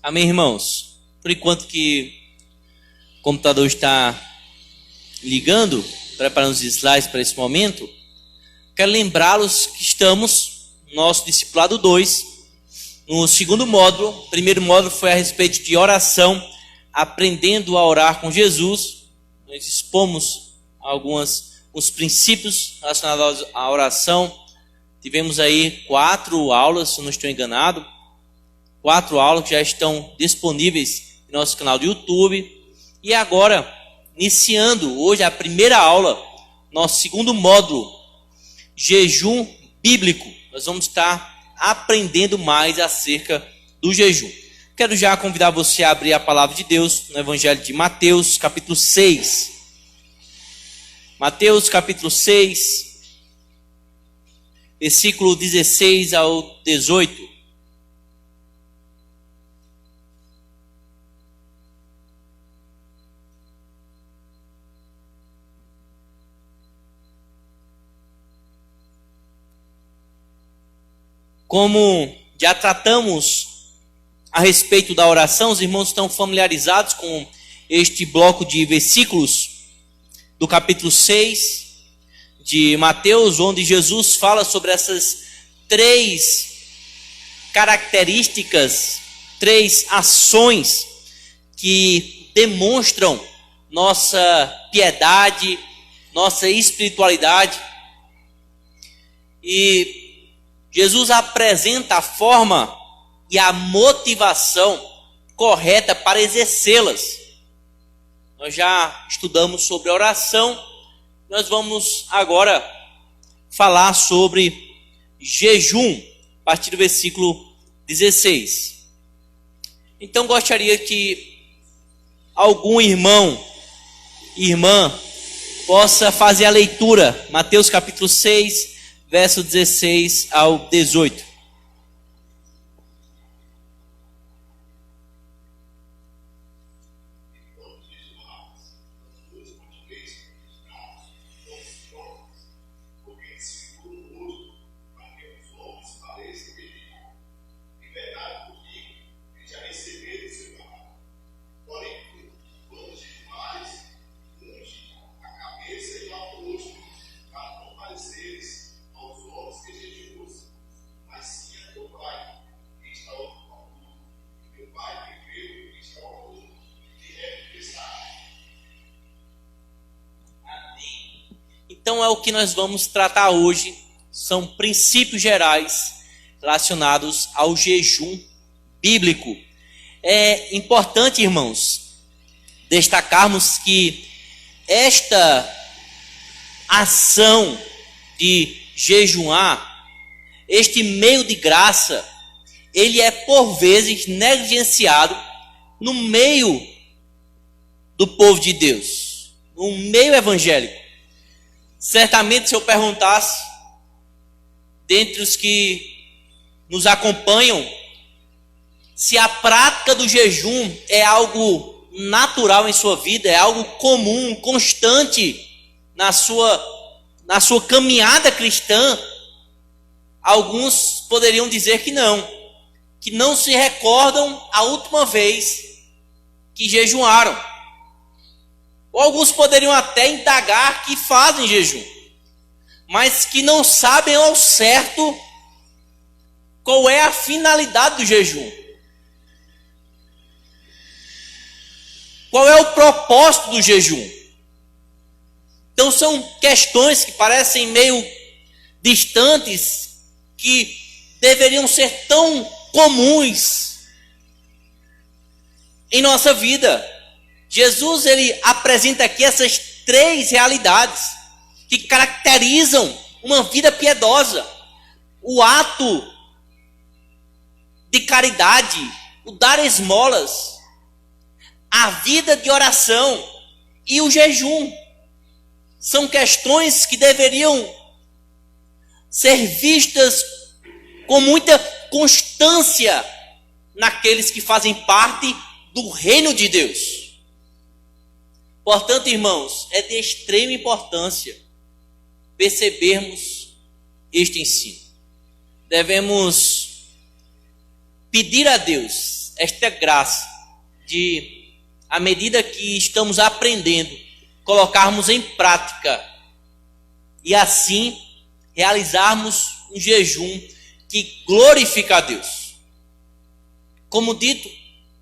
Amém, irmãos? Por enquanto que o computador está ligando, preparando os slides para esse momento, quero lembrá-los que estamos no nosso discipulado 2, no segundo módulo. O primeiro módulo foi a respeito de oração, aprendendo a orar com Jesus. Nós expomos os princípios relacionados à oração. Tivemos aí 4 aulas, se não estou enganado. 4 aulas que já estão disponíveis no nosso canal do YouTube. E agora, iniciando hoje a primeira aula, nosso segundo módulo, jejum bíblico. Nós vamos estar aprendendo mais acerca do jejum. Quero já convidar você a abrir a palavra de Deus no Evangelho de Mateus, capítulo 6. Mateus, capítulo 6, versículo 16 ao 18. Como já tratamos a respeito da oração, os irmãos estão familiarizados com este bloco de versículos do capítulo 6 de Mateus, onde Jesus fala sobre essas 3 características, 3 ações que demonstram nossa piedade, nossa espiritualidade. E Jesus apresenta a forma e a motivação correta para exercê-las. Nós já estudamos sobre oração, nós vamos agora falar sobre jejum, a partir do versículo 16. Então gostaria que algum irmão, irmã, possa fazer a leitura, Mateus capítulo 6, verso 16 ao 18. Então é o que nós vamos tratar hoje, são princípios gerais relacionados ao jejum bíblico. É importante, irmãos, destacarmos que esta ação de jejuar, este meio de graça, ele é por vezes negligenciado no meio do povo de Deus, no meio evangélico. Certamente, se eu perguntasse, dentre os que nos acompanham, se a prática do jejum é algo natural em sua vida, é algo comum, constante na sua caminhada cristã, alguns poderiam dizer que não se recordam a última vez que jejuaram. Ou alguns poderiam até indagar que fazem jejum, mas que não sabem ao certo qual é a finalidade do jejum. Qual é o propósito do jejum? Então são questões que parecem meio distantes, que deveriam ser tão comuns em nossa vida. Jesus, ele apresenta aqui essas 3 realidades que caracterizam uma vida piedosa. O ato de caridade, o dar esmolas, a vida de oração e o jejum. São questões que deveriam ser vistas com muita constância naqueles que fazem parte do reino de Deus. Portanto, irmãos, é de extrema importância percebermos este ensino. Devemos pedir a Deus demos esta graça de, à medida que estamos aprendendo, colocarmos em prática e assim realizarmos um jejum que glorifica a Deus. Como dito,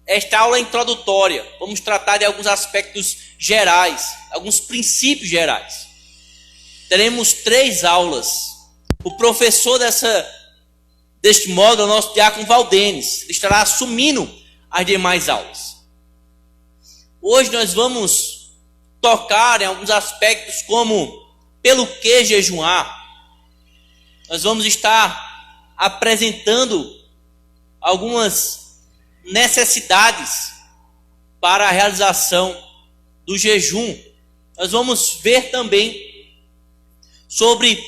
esta aula é introdutória. Vamos tratar de alguns aspectos gerais, alguns princípios gerais. Teremos 3 aulas. O professor deste módulo é o nosso diácono Valdenes. Ele estará assumindo as demais aulas. Hoje nós vamos tocar em alguns aspectos como pelo que jejuar. Nós vamos estar apresentando algumas necessidades para a realização do jejum. Nós vamos ver também sobre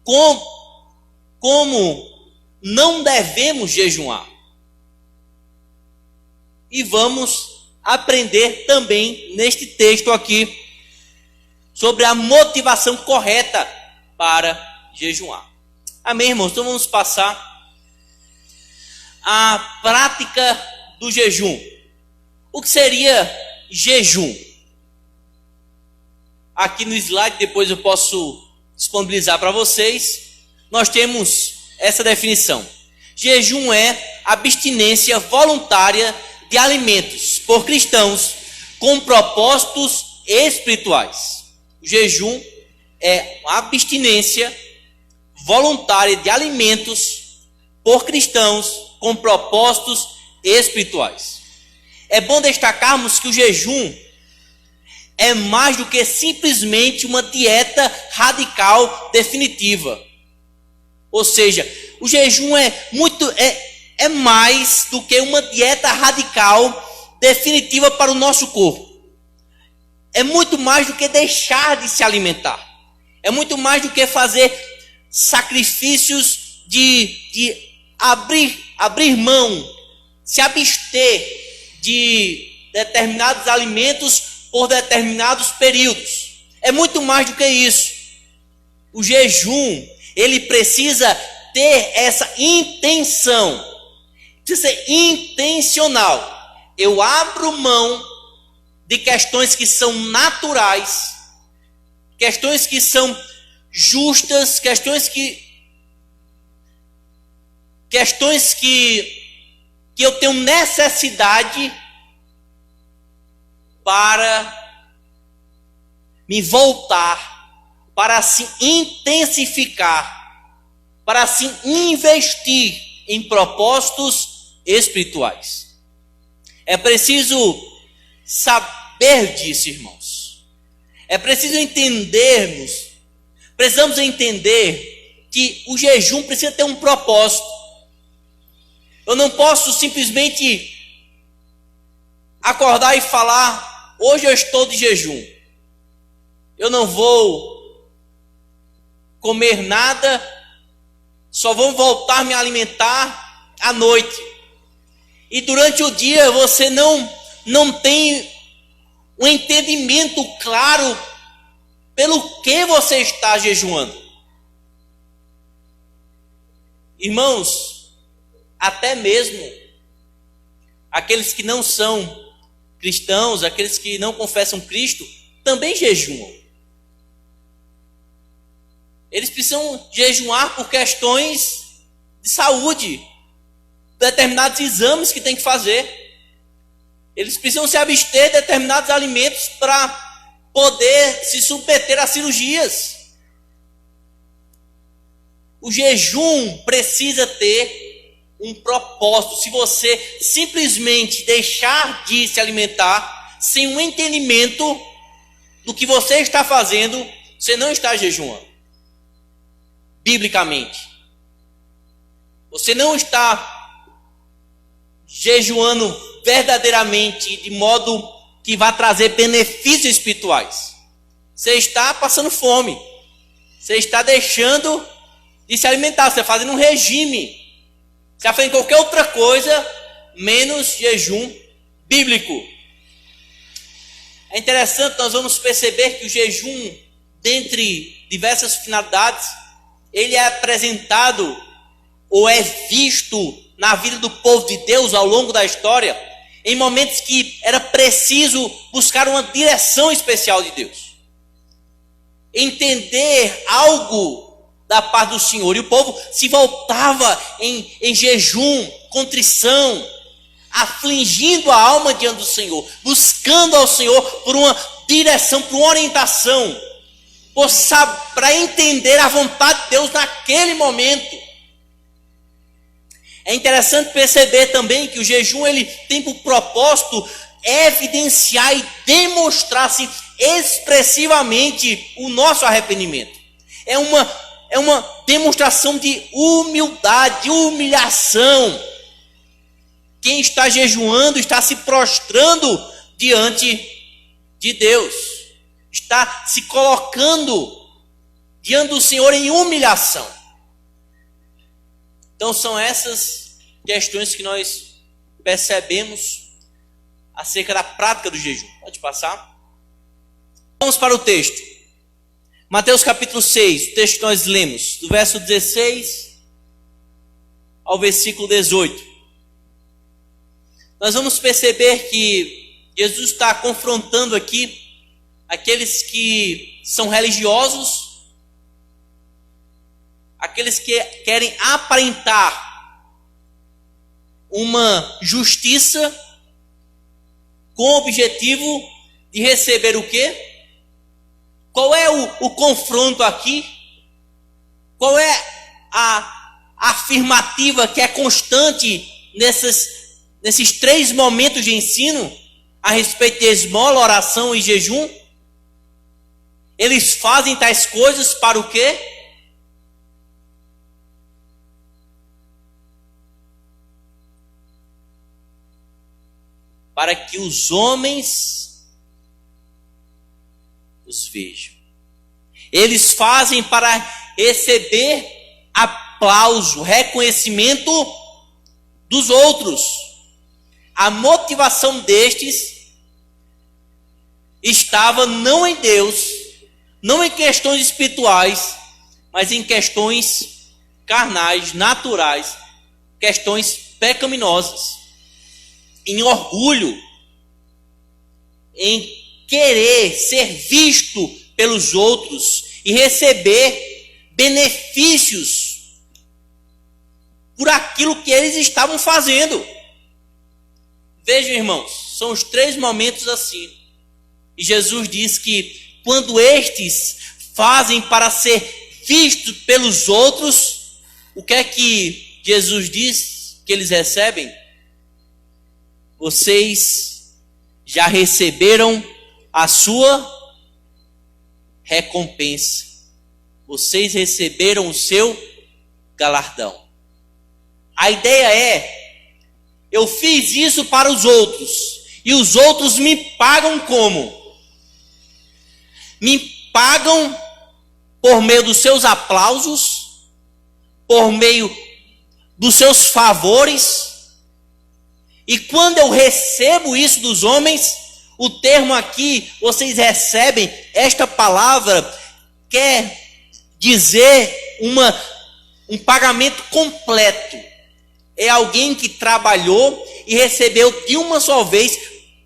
como não devemos jejuar. E vamos aprender também neste texto aqui sobre a motivação correta para jejuar. Amém, irmãos? Então vamos passar a prática do jejum. O que seria jejum? Aqui no slide, depois eu posso disponibilizar para vocês. Nós temos essa definição. Jejum é abstinência voluntária de alimentos por cristãos com propósitos espirituais. O jejum é a abstinência voluntária de alimentos por cristãos com propósitos espirituais. É bom destacarmos que o jejum é mais do que simplesmente uma dieta radical definitiva. Ou seja, o jejum é mais do que uma dieta radical definitiva para o nosso corpo. É muito mais do que deixar de se alimentar. É muito mais do que fazer sacrifícios de abrir mão, se abster de determinados alimentos por determinados períodos. É muito mais do que isso. O jejum, ele precisa ter essa intenção. Precisa ser intencional. Eu abro mão de questões que são naturais, questões que são justas, questões que eu tenho necessidade para me voltar, para assim intensificar, para assim investir em propósitos espirituais. É preciso saber disso, irmãos. É preciso precisamos entender que o jejum precisa ter um propósito. Eu não posso simplesmente acordar e falar: hoje eu estou de jejum, eu não vou comer nada, só vou voltar a me alimentar à noite. E durante o dia você não tem um entendimento claro pelo que você está jejuando. Irmãos, até mesmo aqueles que não são cristãos, aqueles que não confessam Cristo, também jejuam. Eles precisam jejuar por questões de saúde, determinados exames que tem que fazer. Eles precisam se abster de determinados alimentos para poder se submeter a cirurgias. O jejum precisa ter um propósito. Se você simplesmente deixar de se alimentar sem um entendimento do que você está fazendo, você não está jejuando. Biblicamente, você não está jejuando verdadeiramente de modo que vai trazer benefícios espirituais. Você está passando fome. Você está deixando de se alimentar. Você está fazendo um regime. Você está fazendo qualquer outra coisa menos jejum bíblico. É interessante, nós vamos perceber que o jejum, dentre diversas finalidades, ele é apresentado ou é visto na vida do povo de Deus ao longo da história, em momentos que era preciso buscar uma direção especial de Deus, entender algo da parte do Senhor. E o povo se voltava em jejum, contrição, afligindo a alma diante do Senhor, buscando ao Senhor por uma direção, por uma orientação, para entender a vontade de Deus naquele momento. É interessante perceber também que o jejum ele tem por propósito evidenciar e demonstrar assim, expressivamente o nosso arrependimento. É uma demonstração de humildade, de humilhação. Quem está jejuando está se prostrando diante de Deus, está se colocando diante do Senhor em humilhação. Então são essas questões que nós percebemos acerca da prática do jejum. Pode passar. Vamos para o texto. Mateus capítulo 6, o texto que nós lemos, do verso 16 ao versículo 18. Nós vamos perceber que Jesus está confrontando aqui aqueles que são religiosos, aqueles que querem aparentar uma justiça com o objetivo de receber o quê? Qual é o confronto aqui? Qual é a afirmativa que é constante nesses 3 momentos de ensino a respeito de esmola, oração e jejum? Eles fazem tais coisas para o quê? Para que os homens os vejam. Eles fazem para receber aplauso, reconhecimento dos outros. A motivação destes estava não em Deus, não em questões espirituais, mas em questões carnais, naturais, questões pecaminosas. Em orgulho, em querer ser visto pelos outros e receber benefícios por aquilo que eles estavam fazendo. Vejam, irmãos, são os 3 momentos assim. E Jesus diz que quando estes fazem para ser vistos pelos outros, o que é que Jesus diz que eles recebem? Vocês já receberam a sua recompensa. Vocês receberam o seu galardão. A ideia é, eu fiz isso para os outros, e os outros me pagam como? Me pagam por meio dos seus aplausos, por meio dos seus favores. E quando eu recebo isso dos homens, o termo aqui, vocês recebem, esta palavra quer dizer um pagamento completo. É alguém que trabalhou e recebeu de uma só vez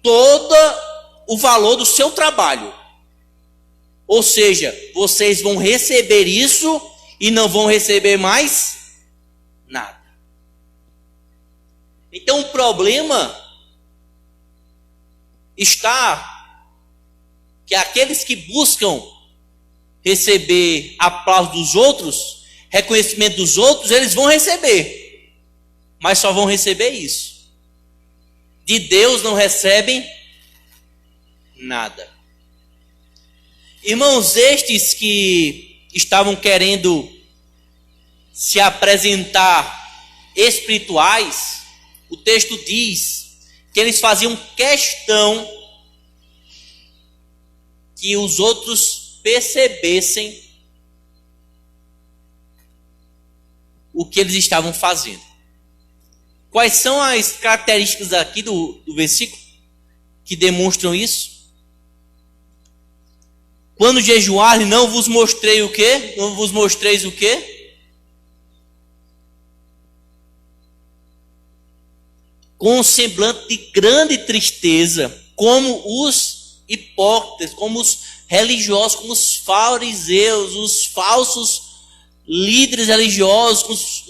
todo o valor do seu trabalho. Ou seja, vocês vão receber isso e não vão receber mais nada. Então o problema está que aqueles que buscam receber aplauso dos outros, reconhecimento dos outros, eles vão receber, mas só vão receber isso. De Deus não recebem nada. Irmãos, estes que estavam querendo se apresentar espirituais, o texto diz que eles faziam questão que os outros percebessem o que eles estavam fazendo. Quais são as características aqui do versículo que demonstram isso? Quando jejuar, não vos mostrei o quê? Não vos mostreis o quê? com um semblante de grande tristeza, como os hipócritas, como os religiosos, como os fariseus, os falsos líderes religiosos,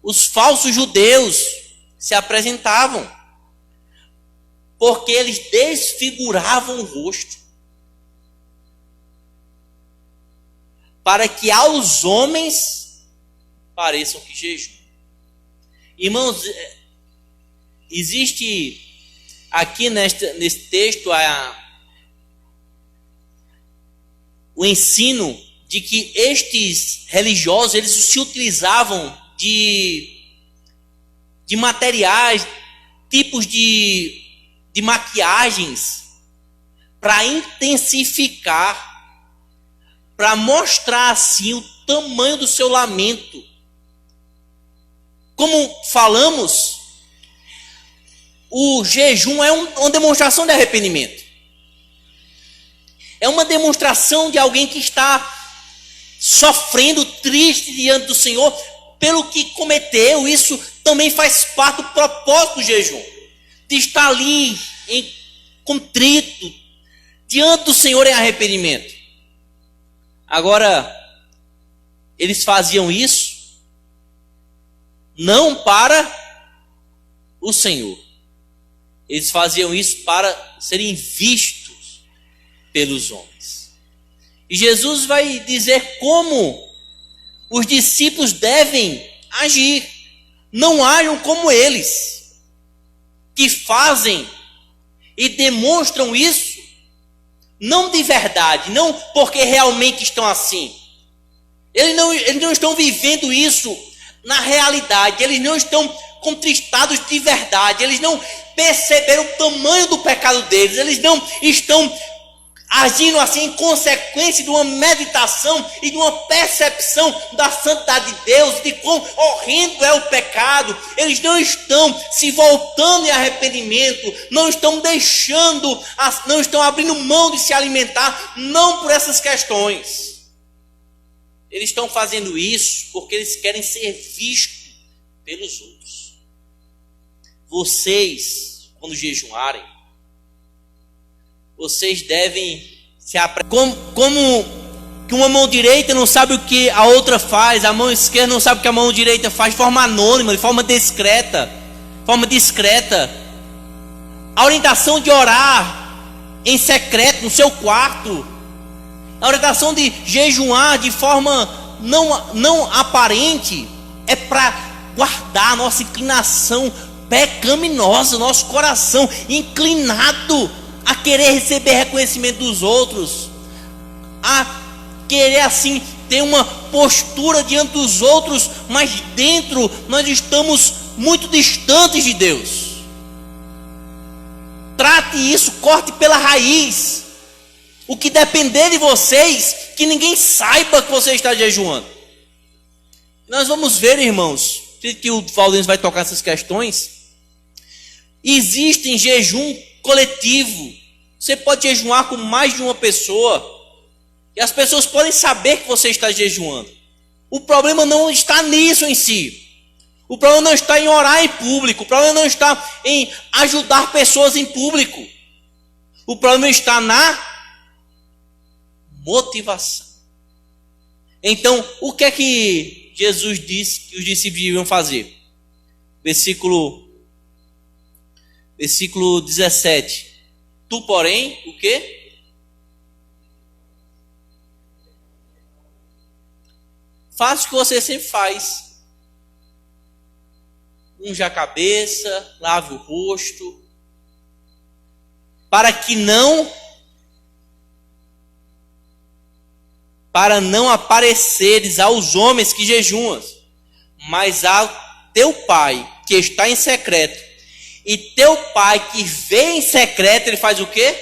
os falsos judeus se apresentavam, porque eles desfiguravam o rosto, para que aos homens pareçam que jejuam. Irmãos, existe aqui nesse texto o ensino de que estes religiosos, eles se utilizavam de materiais, tipos de maquiagens para intensificar, para mostrar assim o tamanho do seu lamento. Como falamos, o jejum é uma demonstração de arrependimento. É uma demonstração de alguém que está sofrendo, triste diante do Senhor pelo que cometeu. Isso também faz parte do propósito do jejum, de estar ali contrito diante do Senhor em arrependimento. Agora, eles faziam isso não para o Senhor. Eles faziam isso para serem vistos pelos homens. E Jesus vai dizer como os discípulos devem agir. Não hajam como eles, que fazem e demonstram isso, não de verdade, não porque realmente estão assim. Eles não estão vivendo isso na realidade, eles não estão contristados de verdade, eles não perceberam o tamanho do pecado deles, eles não estão agindo assim em consequência de uma meditação e de uma percepção da santidade de Deus, de quão horrendo é o pecado. Eles não estão se voltando em arrependimento, não estão abrindo mão de se alimentar, não por essas questões. Eles estão fazendo isso porque eles querem ser vistos pelos outros. Vocês, quando jejuarem, vocês devem se apresentar como que uma mão direita não sabe o que a outra faz, a mão esquerda não sabe o que a mão direita faz, de forma anônima, de forma discreta. A orientação de orar em secreto, no seu quarto. A orientação de jejuar de forma não aparente é para guardar a nossa inclinação pecaminosa, nosso coração inclinado a querer receber reconhecimento dos outros, a querer assim ter uma postura diante dos outros, mas dentro nós estamos muito distantes de Deus. Trate isso, corte pela raiz. O que depender de vocês, que ninguém saiba que você está jejuando. Nós vamos ver, irmãos, que o Valdênio vai tocar essas questões. Existe jejum coletivo. Você pode jejuar com mais de uma pessoa e as pessoas podem saber que você está jejuando. O problema não está nisso em si. O problema não está em orar em público. O problema não está em ajudar pessoas em público. O problema está na motivação. Então, o que é que Jesus disse que os discípulos deviam fazer? Versículo 17. Tu, porém, o quê? Faça o que você sempre faz. Unja a cabeça, lave o rosto, para não apareceres aos homens que jejuam, mas ao teu Pai que está em secreto. E teu Pai que vê em secreto, ele faz o quê?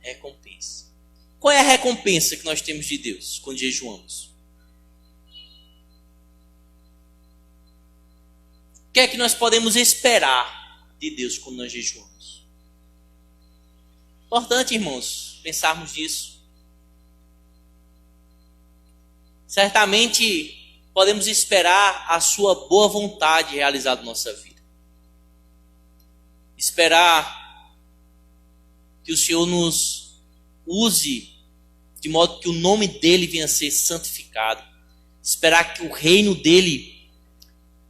Recompensa. Qual é a recompensa que nós temos de Deus quando jejuamos? O que é que nós podemos esperar de Deus quando nós jejuamos? Importante, irmãos, pensarmos nisso. Certamente podemos esperar a sua boa vontade realizada na nossa vida. esperar que o Senhor nos use de modo que o nome dele venha a ser santificado, esperar que o reino dele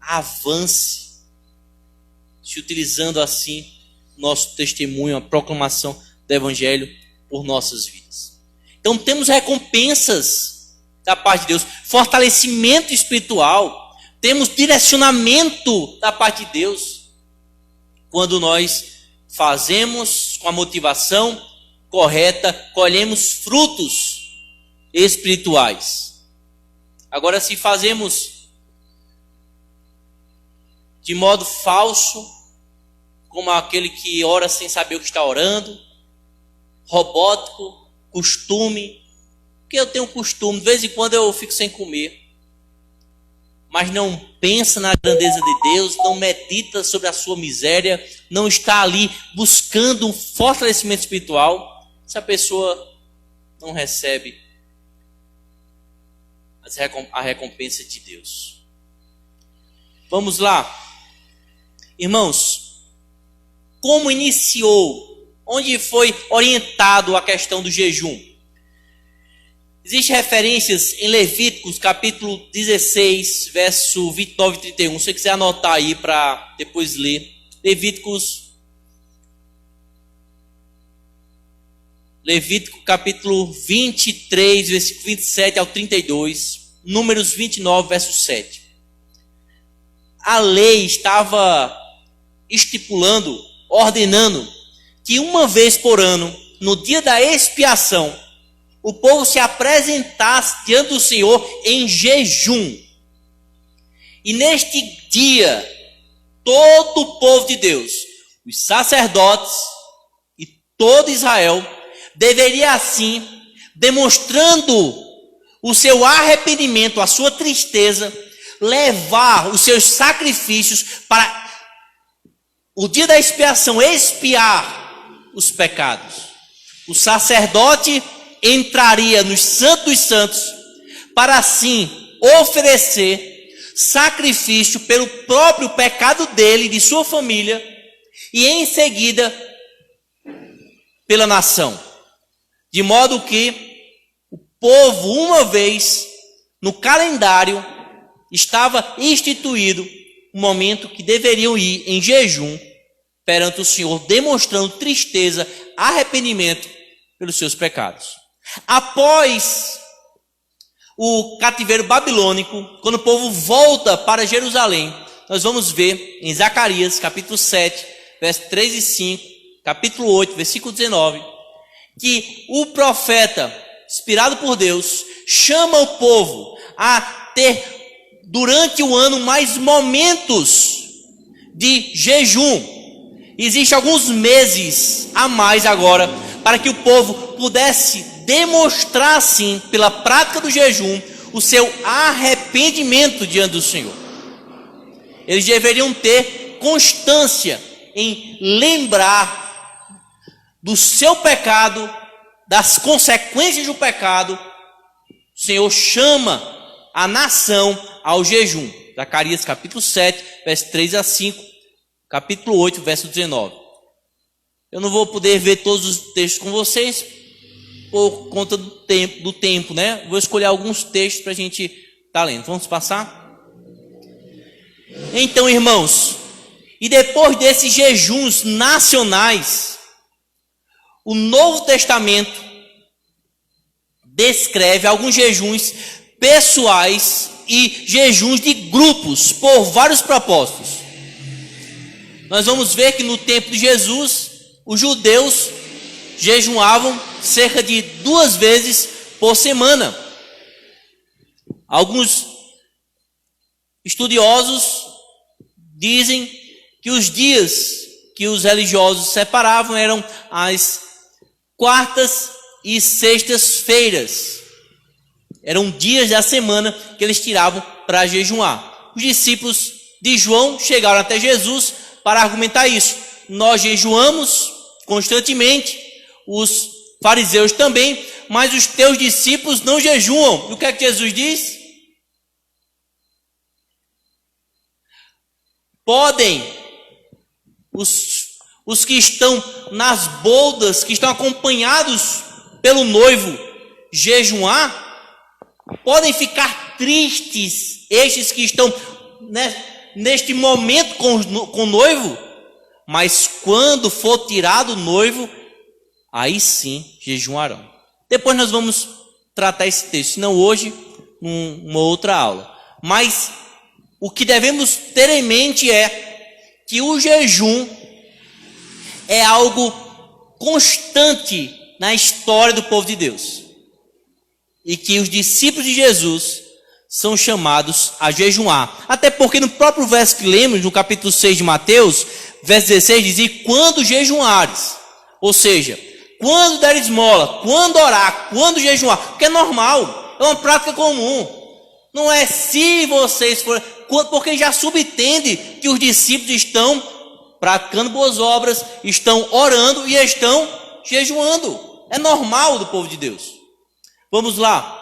avance, se utilizando assim nosso testemunho, a proclamação do Evangelho por nossas vidas. Então temos recompensas da parte de Deus, fortalecimento espiritual, temos direcionamento da parte de Deus, quando nós fazemos com a motivação correta, colhemos frutos espirituais. Agora, se fazemos de modo falso, como aquele que ora sem saber o que está orando, robótico, costume, porque eu tenho costume, de vez em quando eu fico sem comer, mas não pensa na grandeza de Deus, não medita sobre a sua miséria, não está ali buscando um fortalecimento espiritual, essa pessoa não recebe a recompensa de Deus. Vamos lá. Irmãos, como iniciou, onde foi orientado a questão do jejum? Existem referências em Levíticos, capítulo 16, verso 29 e 31. Se você quiser anotar aí para depois ler. Levítico capítulo 23, versículo 27 ao 32. Números 29, verso 7. A lei estava estipulando, ordenando, que uma vez por ano, no dia da expiação, o povo se apresentasse diante do Senhor em jejum. E neste dia, todo o povo de Deus, os sacerdotes e todo Israel, deveria assim, demonstrando o seu arrependimento, a sua tristeza, levar os seus sacrifícios para o dia da expiação, expiar os pecados. O sacerdote entraria nos Santos dos Santos para assim oferecer sacrifício pelo próprio pecado dele, de sua família, e em seguida pela nação. De modo que o povo, uma vez no calendário, estava instituído o momento que deveriam ir em jejum perante o Senhor, demonstrando tristeza, arrependimento pelos seus pecados. Após o cativeiro babilônico, quando o povo volta para Jerusalém, nós vamos ver em Zacarias, capítulo 7, versos 3 e 5, capítulo 8, versículo 19, que o profeta, inspirado por Deus, chama o povo a ter durante o ano mais momentos de jejum. Existem alguns meses a mais agora para que o povo pudesse demonstrar assim, pela prática do jejum, o seu arrependimento diante do Senhor. Eles deveriam ter constância em lembrar do seu pecado, das consequências do pecado. O Senhor chama a nação ao jejum. Zacarias capítulo 7, verso 3 a 5, capítulo 8, verso 19. Eu não vou poder ver todos os textos com vocês por conta do tempo, né? Vou escolher alguns textos para a gente estar lendo. Vamos passar? Então, irmãos, e depois desses jejuns nacionais, o Novo Testamento descreve alguns jejuns pessoais e jejuns de grupos por vários propósitos. Nós vamos ver que no tempo de Jesus, os judeus jejuavam cerca de 2 vezes por semana. Alguns estudiosos dizem que os dias que os religiosos separavam eram as quartas e sextas-feiras. Eram dias da semana que eles tiravam para jejuar. Os discípulos de João chegaram até Jesus para argumentar isso. Nós jejuamos constantemente, os fariseus também, mas os teus discípulos não jejuam. E o que é que Jesus diz? Podem os que estão nas bodas, que estão acompanhados pelo noivo, jejuar, podem ficar tristes, estes que estão neste momento com o noivo, mas quando for tirado o noivo, aí sim jejuarão. Depois nós vamos tratar esse texto, senão hoje, numa outra aula. Mas o que devemos ter em mente é que o jejum é algo constante na história do povo de Deus. E que os discípulos de Jesus são chamados a jejuar. Até porque no próprio verso que lemos, no capítulo 6 de Mateus, verso 16, diz: e quando jejuares, ou seja, quando der esmola, quando orar, quando jejuar, porque é normal, é uma prática comum. Não é se vocês forem, porque já subentende que os discípulos estão praticando boas obras, estão orando e estão jejuando. É normal do povo de Deus. Vamos lá.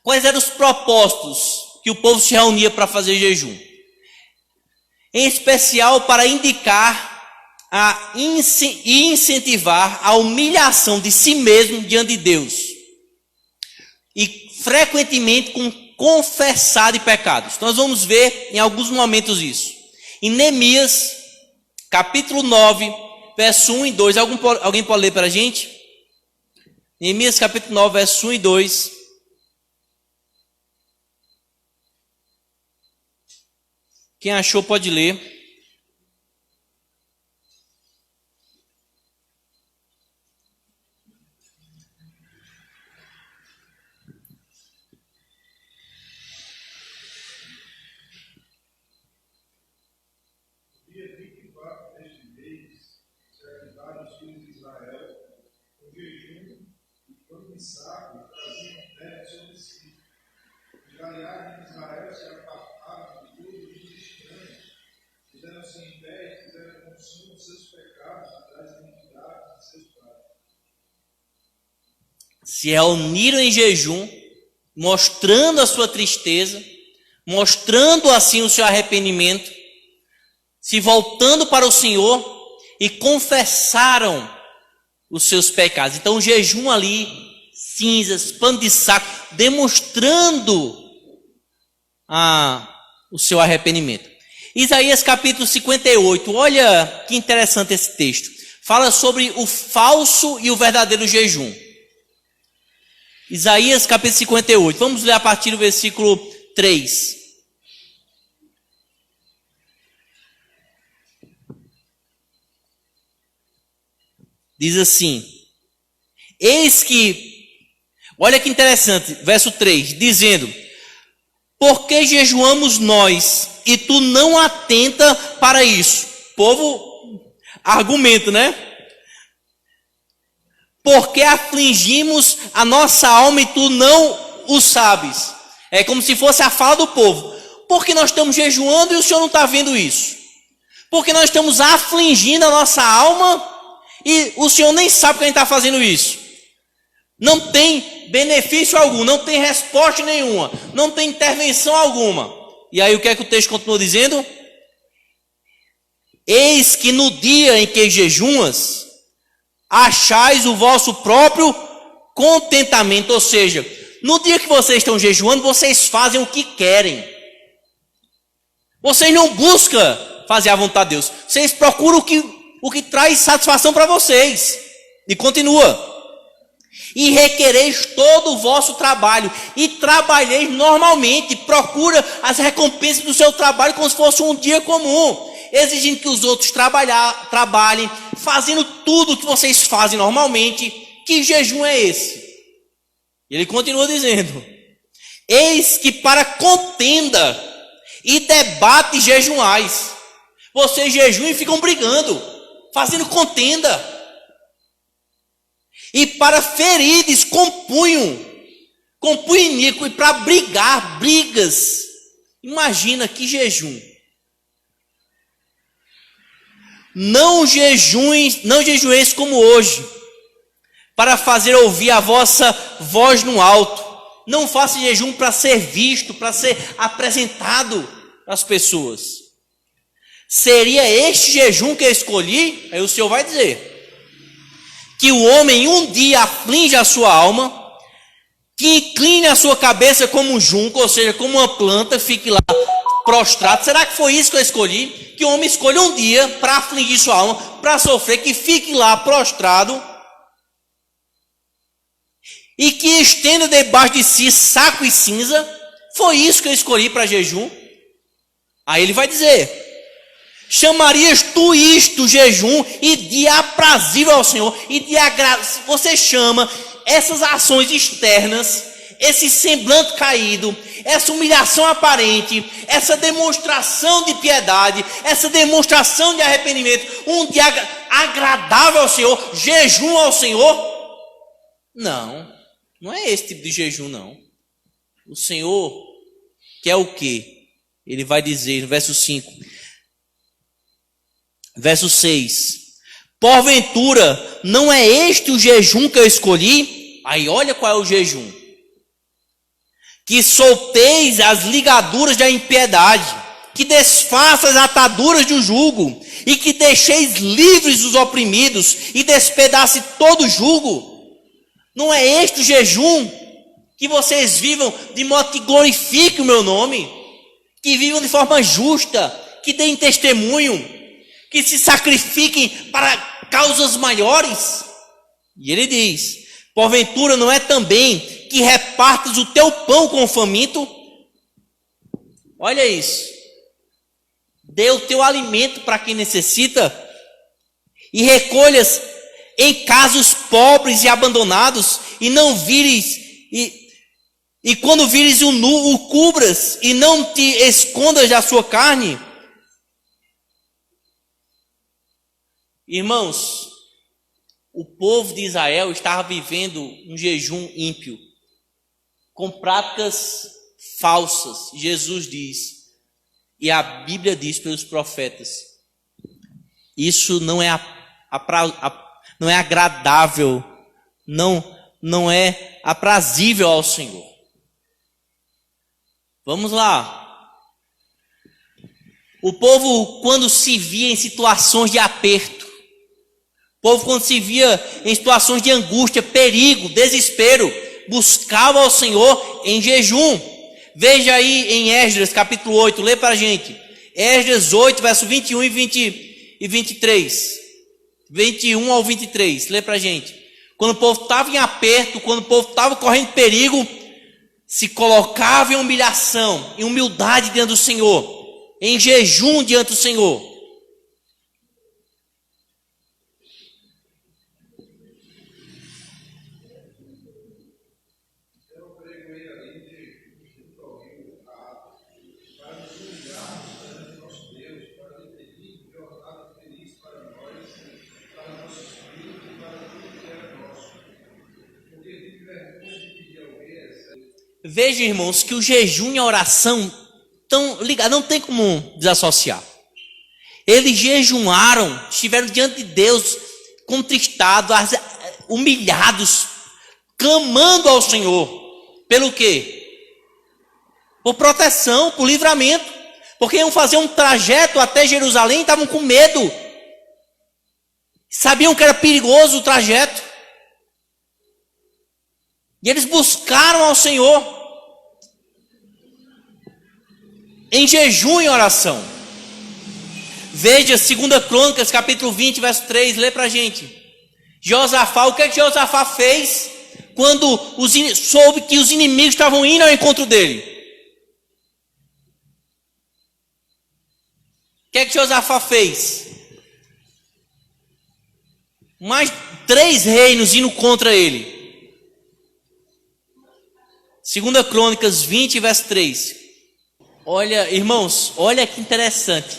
Quais eram os propósitos que o povo se reunia para fazer jejum? Em especial para indicar e incentivar a humilhação de si mesmo diante de Deus. E frequentemente com confessar de pecados. Nós vamos ver em alguns momentos isso. Em Neemias, capítulo 9, verso 1 e 2. Alguém pode ler para a gente? Neemias, capítulo 9, verso 1 e 2. Quem achou pode ler. Se reuniram em jejum, mostrando a sua tristeza, mostrando assim o seu arrependimento, se voltando para o Senhor e confessaram os seus pecados. Então o jejum ali, cinzas, pano de saco, demonstrando o seu arrependimento. Isaías capítulo 58, olha que interessante esse texto. Fala sobre o falso e o verdadeiro jejum. Isaías capítulo 58, vamos ler a partir do versículo 3. Diz assim: eis que, olha que interessante, verso 3, dizendo: porque jejuamos nós e tu não atenta para isso? Povo, argumento, né? Porque afligimos a nossa alma e tu não o sabes. É como se fosse a fala do povo. Porque nós estamos jejuando e o Senhor não está vendo isso? Porque nós estamos afligindo a nossa alma e o Senhor nem sabe que a gente está fazendo isso. Não tem benefício algum, não tem resposta nenhuma, não tem intervenção alguma. E aí o que é que o texto continua dizendo? Eis que no dia em que jejuas, achais o vosso próprio contentamento. Ou seja, no dia que vocês estão jejuando, vocês fazem o que querem. Vocês não buscam fazer a vontade de Deus. Vocês procuram o que traz satisfação para vocês. E continua: e requereis todo o vosso trabalho, e trabalheis normalmente, procura as recompensas do seu trabalho como se fosse um dia comum, exigindo que os outros trabalhem, fazendo tudo o que vocês fazem normalmente. Que jejum é esse? E ele continua dizendo: eis que para contenda e debate jejuais. Vocês jejuam e ficam brigando, fazendo contenda. E para ferides compunham e para brigar, brigas. Imagina que jejum. Não jejueis como hoje, para fazer ouvir a vossa voz no alto. Não faça jejum para ser visto, para ser apresentado às pessoas. Seria este jejum que eu escolhi? Aí o Senhor vai dizer que o homem um dia aflige a sua alma, que incline a sua cabeça como um junco, ou seja, como uma planta, fique lá prostrado. Será que foi isso que eu escolhi? Que o homem escolha um dia para afligir sua alma, para sofrer, que fique lá prostrado e que estenda debaixo de si saco e cinza? Foi isso que eu escolhi para jejum? Aí ele vai dizer: chamarias tu isto jejum e de aprazível ao Senhor e de agrado? Você chama essas ações externas, esse semblante caído, essa humilhação aparente, essa demonstração de piedade, essa demonstração de arrependimento, um dia agradável ao Senhor, jejum ao Senhor? Não, não é esse tipo de jejum, não. O Senhor quer o quê? Ele vai dizer no verso 5, verso 6: porventura não é este o jejum que eu escolhi? Aí olha qual é o jejum: que solteis as ligaduras da impiedade, que desfaça as ataduras do jugo, e que deixeis livres os oprimidos, e despedace todo o jugo. Não é este o jejum? Que vocês vivam de modo que glorifiquem o meu nome, que vivam de forma justa, que deem testemunho, que se sacrifiquem para causas maiores. E ele diz: porventura não é também que repartas o teu pão com o faminto? Olha isso. Dê o teu alimento para quem necessita, e recolhas em casos pobres e abandonados, e não vires, e quando vires o nu, o cubras, e não te escondas da sua carne. Irmãos, o povo de Israel estava vivendo um jejum ímpio, com práticas falsas. Jesus diz, e a Bíblia diz pelos profetas, isso não é não é agradável, não é aprazível ao Senhor. Vamos lá. O povo, quando se via em situações de aperto, o povo, quando se via em situações de angústia, perigo, desespero, buscava ao Senhor em jejum. Veja aí em Esdras capítulo 8, lê para a gente. Esdras 8, verso 21 e 23. 21 ao 23, lê para a gente. Quando o povo estava em aperto, quando o povo estava correndo perigo, se colocava em humilhação, em humildade diante do Senhor, em jejum diante do Senhor. Veja, irmãos, que o jejum e a oração estão ligados, não tem como desassociar. Eles jejuaram, estiveram diante de Deus, contristados, humilhados, clamando ao Senhor. Pelo quê? Por proteção, por livramento. Porque iam fazer um trajeto até Jerusalém, estavam com medo. Sabiam que era perigoso o trajeto. E eles buscaram ao Senhor em jejum e oração. Veja 2 Crônicas capítulo 20, verso 3, lê para a gente. Josafá, o que é que Josafá fez quando soube que os inimigos estavam indo ao encontro dele? O que é que Josafá fez? Mais 3 reinos indo contra ele. 2 Crônicas 20, verso 3. Olha, irmãos, olha que interessante.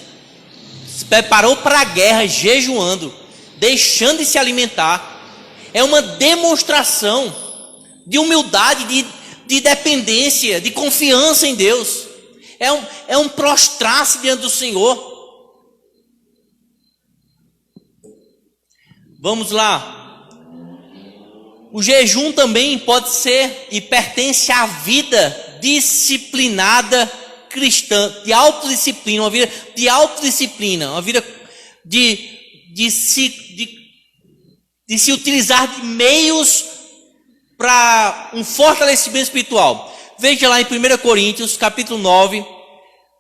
Se preparou para a guerra jejuando, deixando de se alimentar. É uma demonstração de humildade, de dependência, de confiança em Deus. É um prostrar-se diante do Senhor. Vamos lá. O jejum também pode ser e pertence à vida disciplinada cristã, de autodisciplina, uma vida de autodisciplina, uma vida de se utilizar de meios para um fortalecimento espiritual. Veja lá em 1 Coríntios, capítulo 9,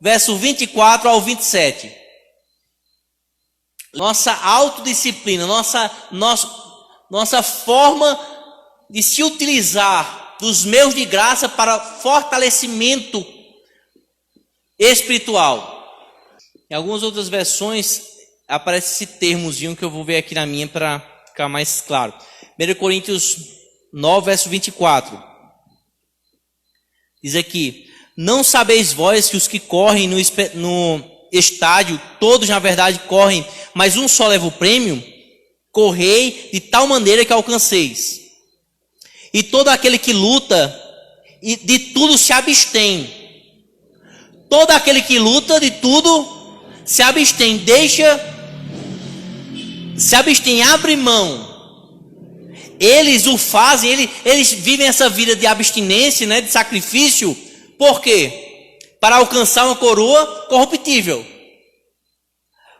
verso 24 ao 27. Nossa autodisciplina, nossa forma de se utilizar dos meios de graça para fortalecimento espiritual. Em algumas outras versões aparece esse termozinho que eu vou ver aqui na minha para ficar mais claro. 1 Coríntios 9, verso 24. Diz aqui: não sabeis vós que os que correm no estádio, todos na verdade correm, mas um só leva o prêmio? Correi de tal maneira que alcanceis. E todo aquele que luta, de tudo se abstém. Todo aquele que luta, de tudo se abstém. Se abstém, abre mão. Eles o fazem, eles vivem essa vida de abstinência, né, de sacrifício. Por quê? Para alcançar uma coroa corruptível.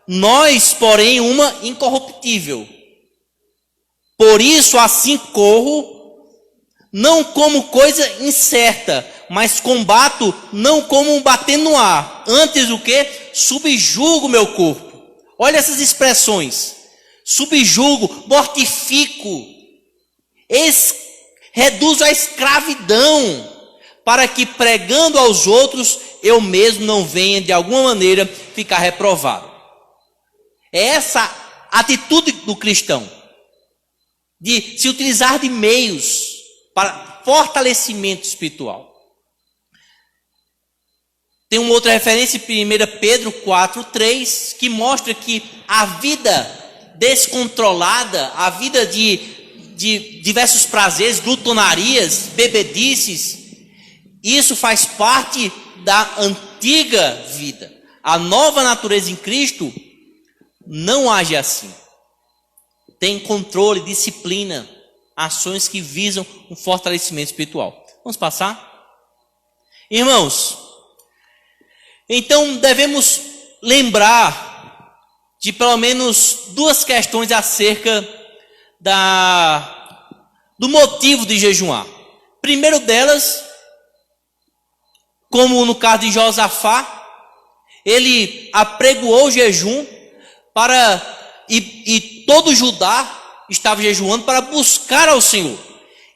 Nós, porém, uma incorruptível. Por isso, assim corro, não como coisa incerta, mas combato não como batendo no ar. Antes o que? Subjugo meu corpo. Olha essas expressões. Subjugo, mortifico, reduzo a escravidão, para que pregando aos outros, eu mesmo não venha de alguma maneira ficar reprovado. É essa atitude do cristão, de se utilizar de meios para fortalecimento espiritual. Tem uma outra referência em 1 Pedro 4:3, que mostra que a vida descontrolada, a vida de diversos prazeres, glutonarias, bebedices, isso faz parte da antiga vida. A nova natureza em Cristo não age assim. Tem controle, disciplina, ações que visam um fortalecimento espiritual. Vamos passar? Irmãos, então devemos lembrar de pelo menos duas questões acerca do motivo de jejuar. Primeiro delas, como no caso de Josafá, ele apregoou o jejum e todo Judá estava jejuando para buscar ao Senhor.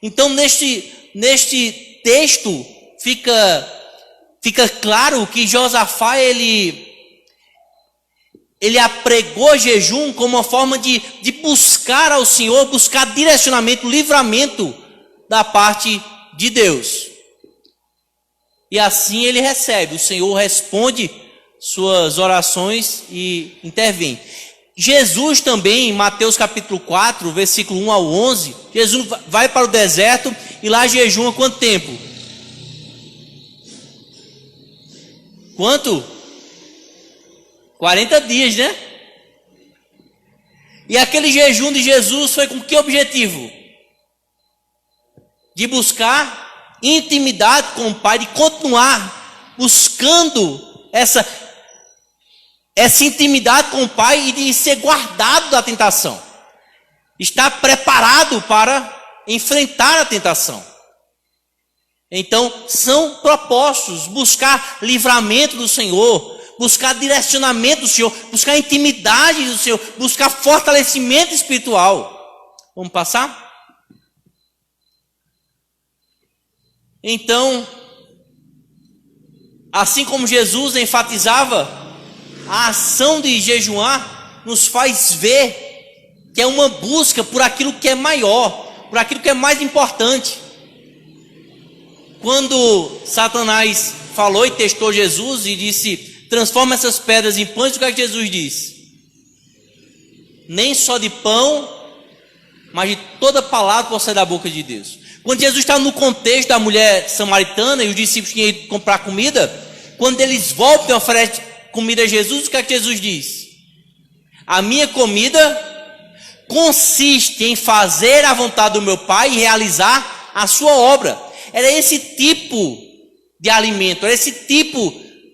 Então neste texto fica claro que Josafá ele apregou jejum como uma forma de buscar ao Senhor, buscar direcionamento, livramento da parte de Deus. E assim ele recebe, o Senhor responde suas orações e intervém. Jesus também, em Mateus capítulo 4, versículo 1 ao 11, Jesus vai para o deserto e lá jejuma quanto tempo? Quanto? 40 dias, né? E aquele jejum de Jesus foi com que objetivo? De buscar intimidade com o Pai, de continuar buscando essa intimidade com o Pai e de ser guardado da tentação. Estar preparado para enfrentar a tentação. Então, são propósitos, buscar livramento do Senhor, buscar direcionamento do Senhor, buscar intimidade do Senhor, buscar fortalecimento espiritual. Vamos passar? Então, assim como Jesus enfatizava, a ação de jejuar nos faz ver que é uma busca por aquilo que é maior, por aquilo que é mais importante. Quando Satanás falou e testou Jesus e disse: transforma essas pedras em pães, o que é que Jesus disse? Nem só de pão, mas de toda palavra que procede da boca de Deus. Quando Jesus está no contexto da mulher samaritana e os discípulos tinham ido comprar comida, quando eles voltam e oferecem comida a Jesus, o que é que Jesus diz? A minha comida consiste em fazer a vontade do meu Pai e realizar a sua obra. Era esse tipo de alimento, era esse tipo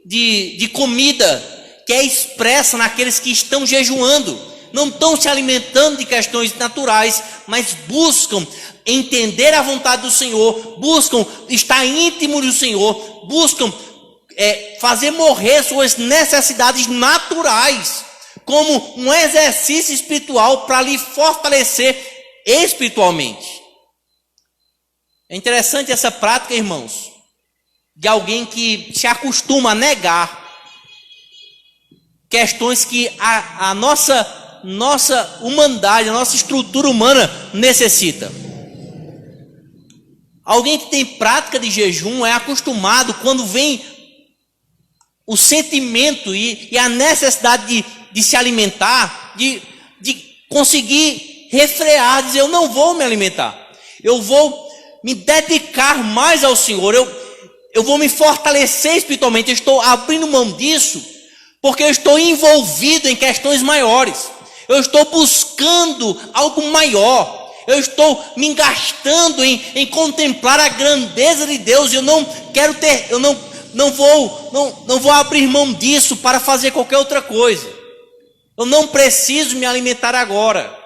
de comida que é expressa naqueles que estão jejuando. Não estão se alimentando de questões naturais, mas buscam entender a vontade do Senhor, buscam estar íntimo do Senhor, buscam fazer morrer suas necessidades naturais, como um exercício espiritual para lhe fortalecer espiritualmente. É interessante essa prática, irmãos, de alguém que se acostuma a negar questões que a nossa humanidade, a nossa estrutura humana necessita. Alguém que tem prática de jejum é acostumado, quando vem o sentimento e a necessidade de se alimentar, de conseguir refrear, dizer: eu não vou me alimentar, eu vou me dedicar mais ao Senhor, eu vou me fortalecer espiritualmente, eu estou abrindo mão disso, porque eu estou envolvido em questões maiores, eu estou buscando algo maior, eu estou me engastando em contemplar a grandeza de Deus, eu não quero ter, eu não vou abrir mão disso para fazer qualquer outra coisa, eu não preciso me alimentar agora.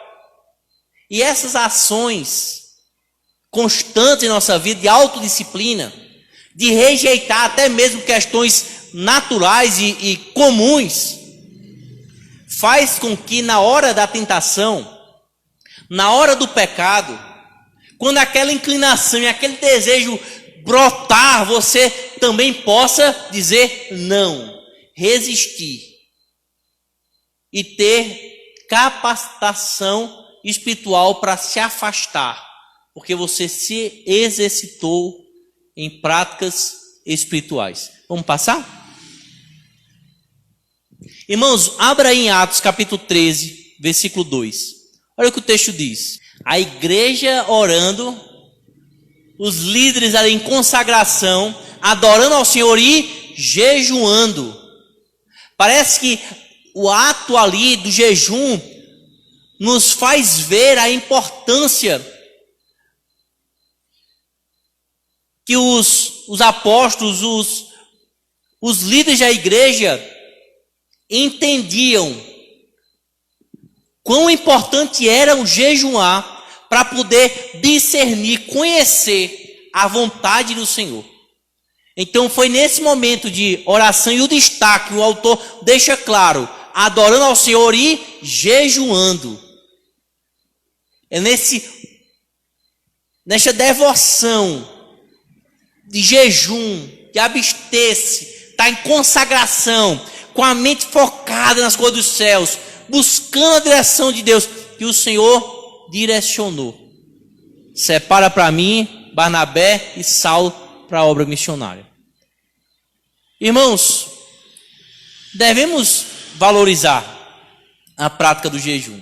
E essas ações constantes em nossa vida, de autodisciplina, de rejeitar até mesmo questões naturais e comuns, faz com que na hora da tentação, na hora do pecado, quando aquela inclinação e aquele desejo brotar, você também possa dizer não, resistir e ter capacitação espiritual para se afastar, porque você se exercitou em práticas espirituais. Vamos passar? Irmãos, abra aí em Atos capítulo 13, versículo 2. Olha o que o texto diz. A igreja orando, os líderes ali em consagração, adorando ao Senhor e jejuando. Parece que o ato ali do jejum nos faz ver a importância que os apóstolos, os líderes da igreja entendiam quão importante era o jejuar para poder discernir, conhecer a vontade do Senhor. Então foi nesse momento de oração e o destaque, o autor deixa claro, adorando ao Senhor e jejuando. É nessa devoção de jejum, de abster-se, está em consagração, com a mente focada nas coisas dos céus, buscando a direção de Deus, que o Senhor direcionou. Separa para mim Barnabé e Saulo para a obra missionária. Irmãos, devemos valorizar a prática do jejum.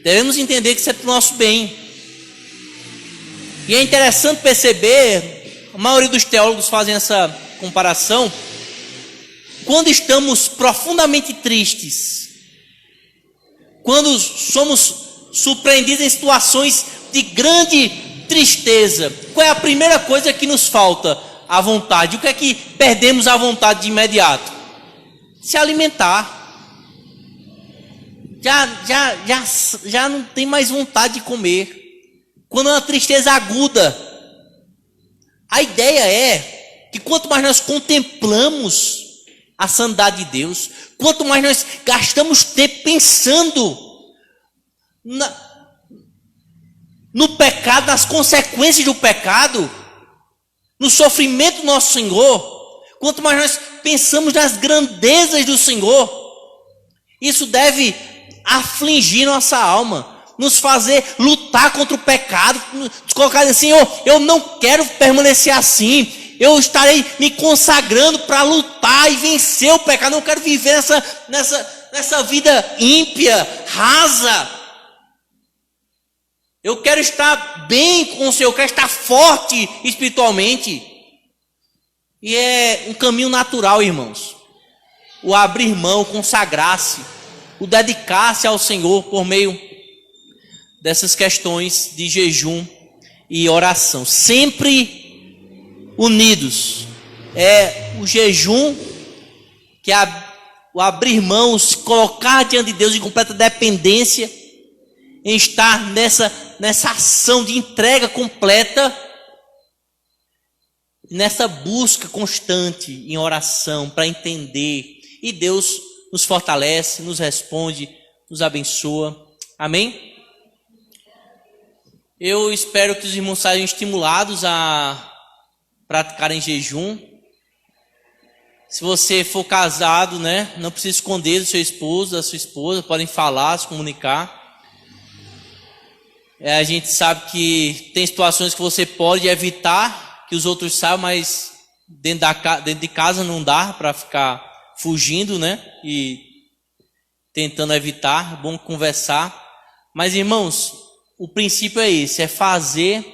Devemos entender que isso é para o nosso bem. E é interessante perceber, a maioria dos teólogos fazem essa comparação, quando estamos profundamente tristes, quando somos surpreendidos em situações de grande tristeza, qual é a primeira coisa que nos falta? A vontade. O que é que perdemos a vontade de imediato? Se alimentar. Já não tem mais vontade de comer. Quando é uma tristeza aguda, a ideia é que quanto mais nós contemplamos a santidade de Deus, quanto mais nós gastamos tempo pensando no pecado, nas consequências do pecado, no sofrimento do nosso Senhor, quanto mais nós pensamos nas grandezas do Senhor, isso deve afligir nossa alma, nos fazer lutar contra o pecado, nos colocar assim: eu não quero permanecer assim, eu estarei me consagrando para lutar e vencer o pecado, não quero viver nessa vida ímpia, rasa. Eu quero estar bem com o Senhor, eu quero estar forte espiritualmente. E é um caminho natural, irmãos, o abrir mão, o consagrar-se, o dedicar-se ao Senhor por meio dessas questões de jejum e oração, sempre unidos. É o jejum que é o abrir mão, se colocar diante de Deus em completa dependência, em estar nessa ação de entrega completa, nessa busca constante em oração para entender. E Deus nos fortalece, nos responde, nos abençoa. Amém? Eu espero que os irmãos saiam estimulados a praticarem jejum. Se você for casado, né, não precisa esconder do seu esposo, da sua esposa, podem falar, se comunicar. A gente sabe que tem situações que você pode evitar que os outros saibam, mas dentro de casa não dá para ficar fugindo, né, e tentando evitar. É bom conversar. Mas, irmãos, o princípio é esse, é fazer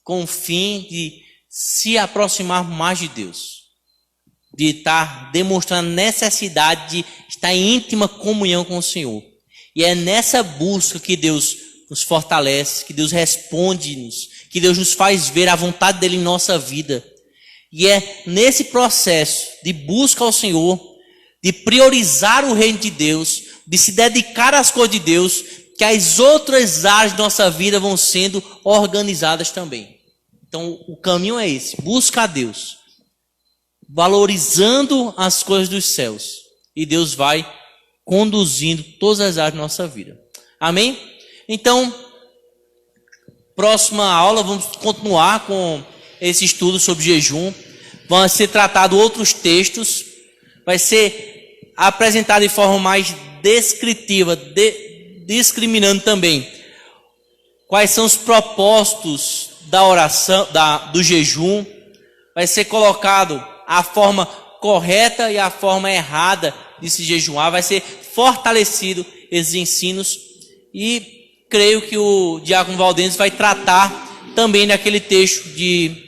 com o fim de se aproximar mais de Deus, de estar demonstrando a necessidade de estar em íntima comunhão com o Senhor. E é nessa busca que Deus nos fortalece, que Deus responde-nos, que Deus nos faz ver a vontade dEle em nossa vida. E é nesse processo de busca ao Senhor, de priorizar o reino de Deus, de se dedicar às coisas de Deus, que as outras áreas de nossa vida vão sendo organizadas também. Então o caminho é esse, busca a Deus, valorizando as coisas dos céus, e Deus vai conduzindo todas as áreas da nossa vida. Amém? Então, próxima aula vamos continuar com esse estudo sobre jejum. Vão ser tratados outros textos, vai ser apresentado de forma mais descritiva, discriminando também quais são os propósitos da oração, do jejum. Vai ser colocado a forma correta e a forma errada de se jejuar. Vai ser fortalecido esses ensinos. E creio que o diácono Valdenes vai tratar também daquele texto de